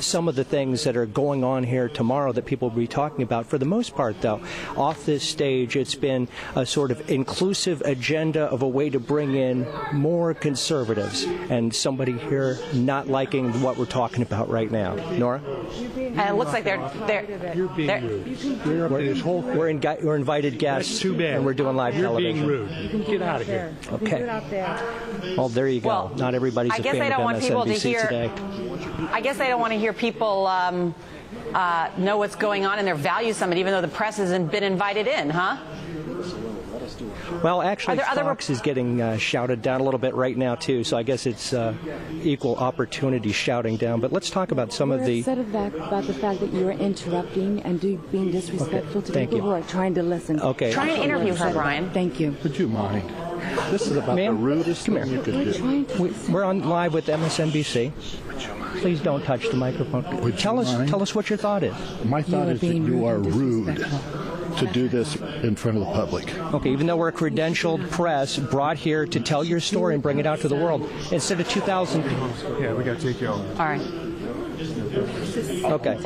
some of the things that are going on here tomorrow that people will be talking about. For the most part, though, off this stage, it's been a sort of inclusive agenda of a way to bring in more conservatives, and somebody here not liking what we're talking about right now. Nora? And it looks like You're being rude. We're invited guests. That's too bad. And we're doing live television. You're being rude. Get out of here. Okay. Well, there you go. Well, not everybody's I a guess fan I don't of want people to MSNBC hear. today. I guess I don't want to hear people know what's going on in their value summit, even though the press hasn't been invited in, huh? Well, actually, Fox is getting shouted down a little bit right now, too, so I guess it's equal opportunity shouting down. But let's talk about some of the... We're upset about the fact that you are interrupting and being disrespectful to people who are trying to listen. Okay. Try and interview her, Brian. Thank you. Would you mind? This is about the rudest thing you could do. We're on live with MSNBC. Please don't touch the microphone. Tell us what your thought is. My thought is that you are rude to do this in front of the public. Okay, even though we're a credentialed press brought here to tell your story and bring it out to the world, instead of 2,000 people. Yeah, we got to take you over. All right. Okay.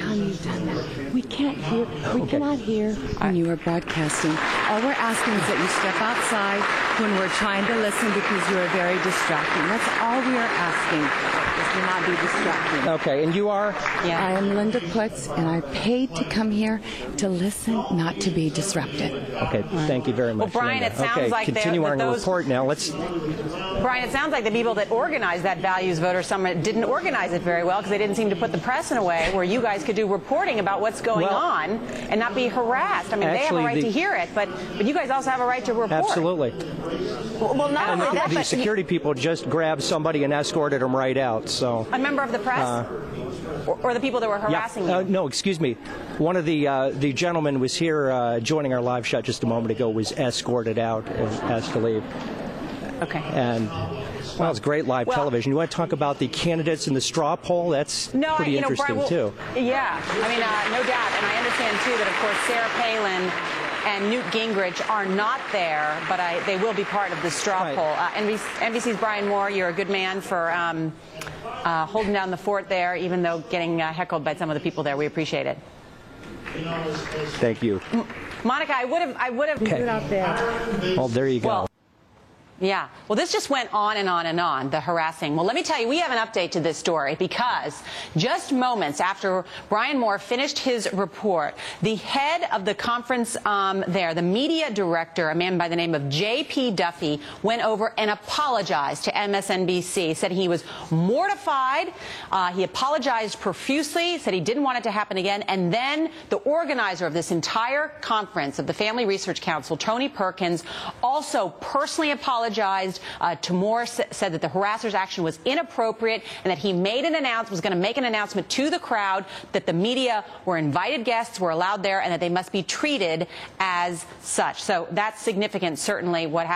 We can't hear. We cannot hear when you are broadcasting. All we're asking is that you step outside when we're trying to listen because you are very distracting. That's all we are asking. Is to not be distracting. Okay, and you are? Yeah. I am Linda Putz, and I paid to come here to listen, not to be disrupted. Okay, thank you very much. Well, Brian, Linda. it sounds like continue our report now. Brian, it sounds like the people that organized that Values Voter Summit didn't organize it very well because they didn't seem to put the press in a way where you guys could do reporting about what's going on and not be harassed. I mean, they have a right to hear it, but you guys also have a right to report. Absolutely. Well, not only that, the but security people just grabbed somebody and escorted them right out. So a member of the press, or the people that were harassing you? No, excuse me. One of the gentlemen was here joining our live shot just a moment ago. Was escorted out and asked to leave. Okay. And well, it's great live television. You want to talk about the candidates in the straw poll? That's pretty interesting, Brian, too. Yeah, I mean, no doubt. And I understand, too, that, of course, Sarah Palin and Newt Gingrich are not there, but they will be part of the straw poll. NBC's Brian Moore, you're a good man for holding down the fort there, even though getting heckled by some of the people there. We appreciate it. Thank you. Monica, I would have. Okay. Well, there you go. Well, yeah. Well, this just went on and on and on, the harassing. Well, let me tell you, we have an update to this story because just moments after Brian Moore finished his report, the head of the conference the media director, a man by the name of J.P. Duffy, went over and apologized to MSNBC, said he was mortified. He apologized profusely, said he didn't want it to happen again. And then the organizer of this entire conference of the Family Research Council, Tony Perkins, also personally apologized to Moore, said that the harasser's action was inappropriate and that he was going to make an announcement to the crowd that the media were invited guests, were allowed there, and that they must be treated as such. So that's significant, certainly, what happened.